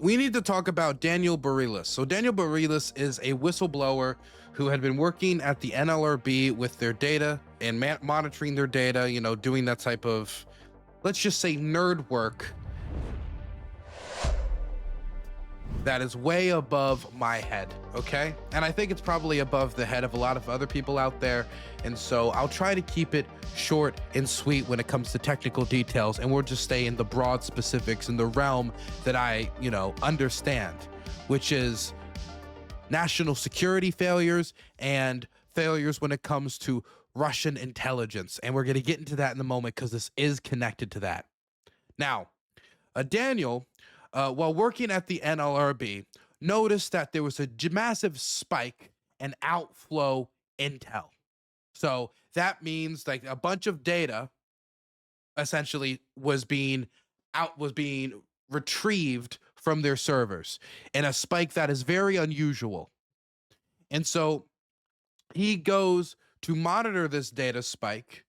We need to talk about Daniel Berulis. So Daniel Berulis is a whistleblower who had been working at the NLRB with their data and monitoring their data, doing that type of, let's just say, nerd work that is way above my head, okay? And I think it's probably above the head of a lot of other people out there. And so I'll try to keep it short and sweet when it comes to technical details, and we'll just stay in the broad specifics in the realm that I, understand, which is national security failures and failures when it comes to Russian intelligence. And we're going to get into that in a moment because this is connected to that. Now, Daniel, while working at the NLRB, noticed that there was a massive spike in outflow intel. So that means like a bunch of data essentially was being retrieved from their servers in a spike that is very unusual. And so he goes to monitor this data spike,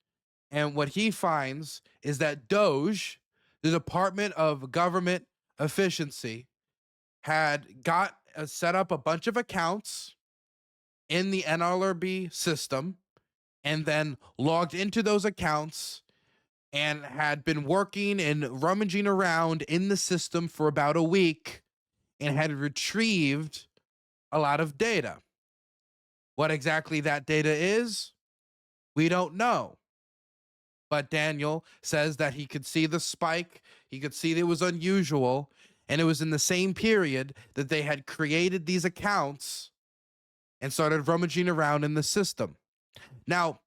and what he finds is that Doge, the Department of Government Efficiency, had set up a bunch of accounts in the NLRB system and then logged into those accounts and had been working and rummaging around in the system for about a week and had retrieved a lot of data. What exactly that data is, we don't know. But Daniel says that he could see the spike, he could see that it was unusual, and it was in the same period that they had created these accounts and started rummaging around in the system. Now,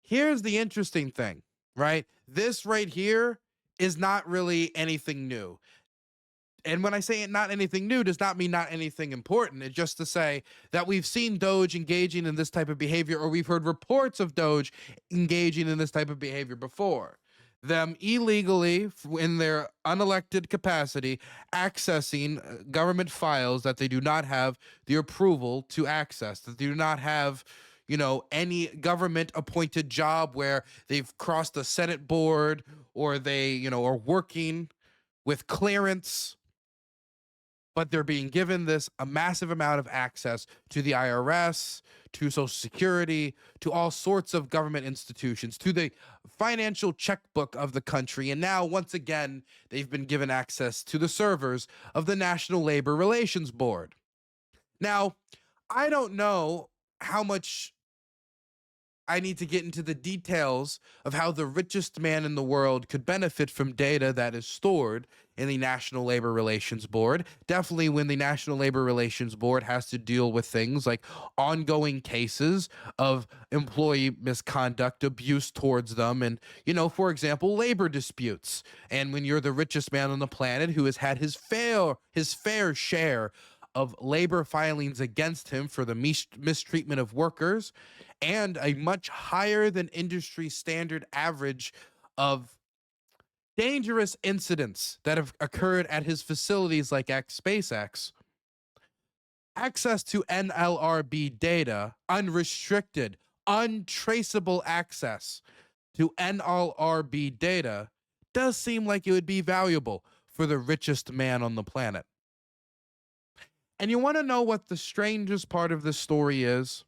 here's the interesting thing, right? This right here is not really anything new. And when I say it not anything new, does not mean not anything important. It's just to say that we've seen Doge engaging in this type of behavior, or we've heard reports of Doge engaging in this type of behavior before. Them illegally, in their unelected capacity, accessing government files that they do not have the approval to access, that they do not have, any government appointed job where they've crossed the Senate board, or they, are working with clearance, but they're being given a massive amount of access to the IRS, to Social Security, to all sorts of government institutions, to the financial checkbook of the country. And now, once again, they've been given access to the servers of the National Labor Relations Board. Now, I don't know how much I need to get into the details of how the richest man in the world could benefit from data that is stored in the National Labor Relations Board. Definitely when the National Labor Relations Board has to deal with things like ongoing cases of employee misconduct, abuse towards them, and, for example, labor disputes. And when you're the richest man on the planet who has had his fair share of labor filings against him for the mistreatment of workers, and a much higher than industry standard average of dangerous incidents that have occurred at his facilities like SpaceX, access to NLRB data, unrestricted, untraceable access to NLRB data, does seem like it would be valuable for the richest man on the planet. And you want to know what the strangest part of this story is?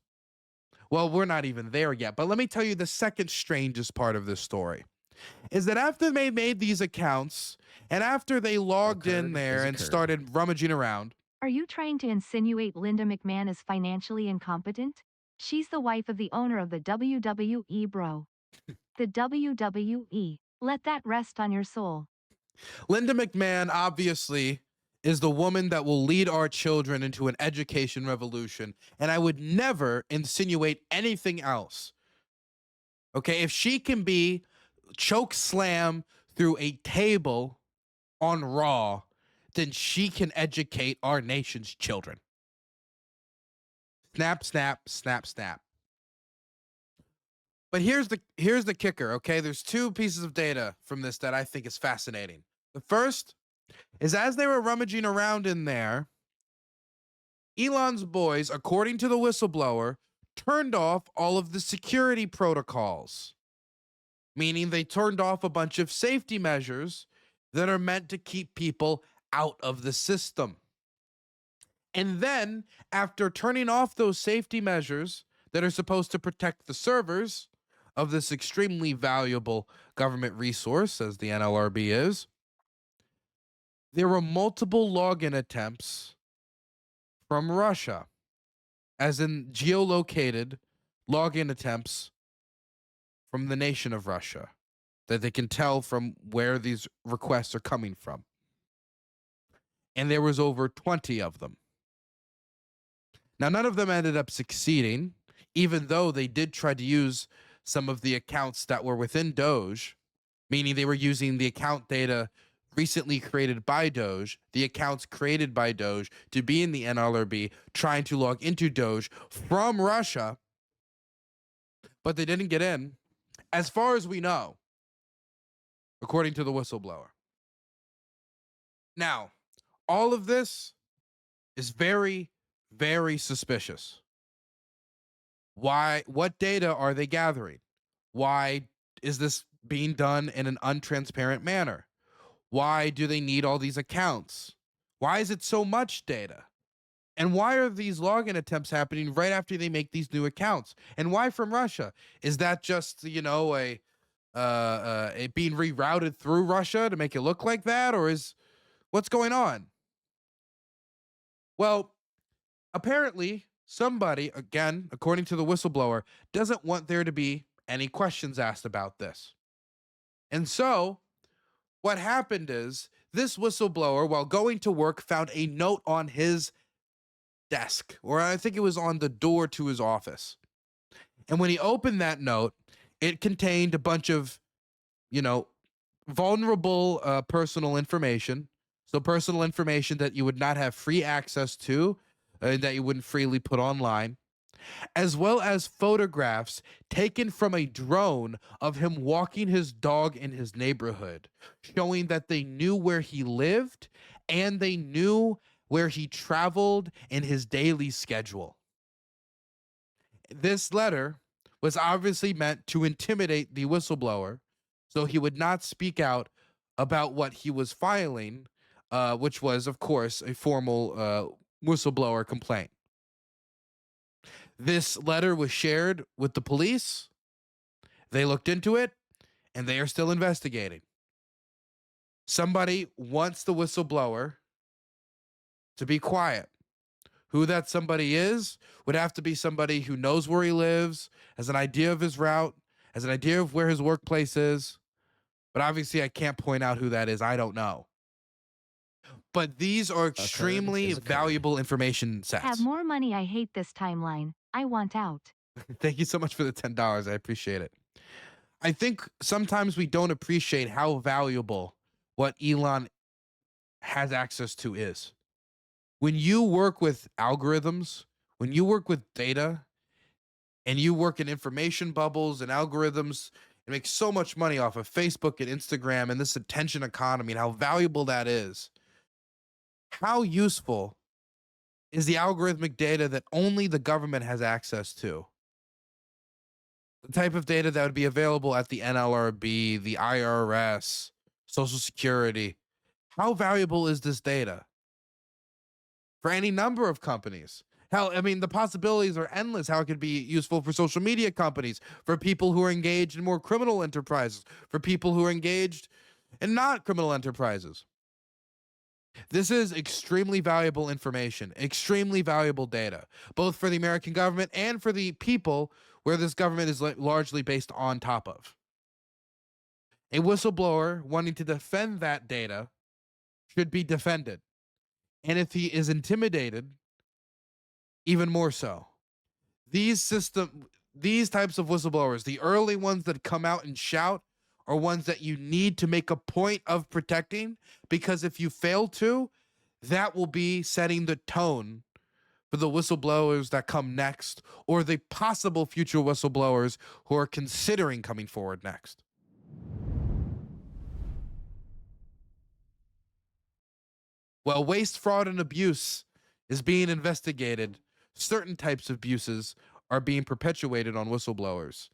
Well, we're not even there yet, but let me tell you the second strangest part of this story is that after they made these accounts and after they logged in there and started rummaging around. Are you trying to insinuate Linda McMahon is financially incompetent? She's the wife of the owner of the WWE, bro. The WWE. Let that rest on your soul. Linda McMahon obviously is the woman that will lead our children into an education revolution, and I would never insinuate anything else. Okay, if she can be choke slam through a table on Raw, then she can educate our nation's children. Snap, snap, snap, snap. But here's the kicker, okay? There's two pieces of data from this that I think is fascinating. The first is as they were rummaging around in there, Elon's boys, according to the whistleblower, turned off all of the security protocols, meaning they turned off a bunch of safety measures that are meant to keep people out of the system. And then, after turning off those safety measures that are supposed to protect the servers of this extremely valuable government resource, as the NLRB is, there were multiple login attempts from Russia, as in geolocated login attempts from the nation of Russia, that they can tell from where these requests are coming from. And there was over 20 of them. Now, none of them ended up succeeding, even though they did try to use some of the accounts that were within Doge, meaning they were using the account data recently created by Doge, the accounts created by Doge, to be in the NLRB, trying to log into Doge from Russia, but they didn't get in, as far as we know, according to the whistleblower. Now, all of this is very, very suspicious. Why? What data are they gathering? Why is this being done in an untransparent manner? Why do they need all these accounts? Why is it so much data? And why are these login attempts happening right after they make these new accounts? And why from Russia? Is that just, you know, a being rerouted through Russia to make it look like that, or is what's going on? Well, apparently somebody, again, according to the whistleblower, doesn't want there to be any questions asked about this. And so what happened is this whistleblower, while going to work, found a note on his desk, or I think it was on the door to his office. And when he opened that note, it contained a bunch of, you know, vulnerable personal information. So personal information that you would not have free access to, that you wouldn't freely put online, as well as photographs taken from a drone of him walking his dog in his neighborhood, showing that they knew where he lived and they knew where he traveled in his daily schedule. This letter was obviously meant to intimidate the whistleblower so he would not speak out about what he was filing, which was, of course, a formal whistleblower complaint. This letter was shared with the police. They looked into it, and they are still investigating. Somebody wants the whistleblower to be quiet. Who that somebody is would have to be somebody who knows where he lives, has an idea of his route, has an idea of where his workplace is. But obviously, I can't point out who that is. I don't know. But these are extremely valuable information sets. Have more money. I hate this timeline. I want out. Thank you so much for the $10. I appreciate it. I think sometimes we don't appreciate how valuable what Elon has access to is. When you work with algorithms, when you work with data, and you work in information bubbles and algorithms, and make so much money off of Facebook and Instagram and this attention economy and how valuable that is, how useful is the algorithmic data that only the government has access to? The type of data that would be available at the NLRB, the IRS, Social Security. How valuable is this data? For any number of companies. Hell, I mean, the possibilities are endless how it could be useful for social media companies, for people who are engaged in more criminal enterprises, for people who are engaged in not criminal enterprises. This is extremely valuable information, extremely valuable data, both for the American government and for the people where this government is largely based on top of. A whistleblower wanting to defend that data should be defended. And if he is intimidated, even more so. These types of whistleblowers, the early ones that come out and shout, are ones that you need to make a point of protecting, because if you fail to, that will be setting the tone for the whistleblowers that come next, or the possible future whistleblowers who are considering coming forward next. While waste, fraud, and abuse is being investigated, certain types of abuses are being perpetuated on whistleblowers.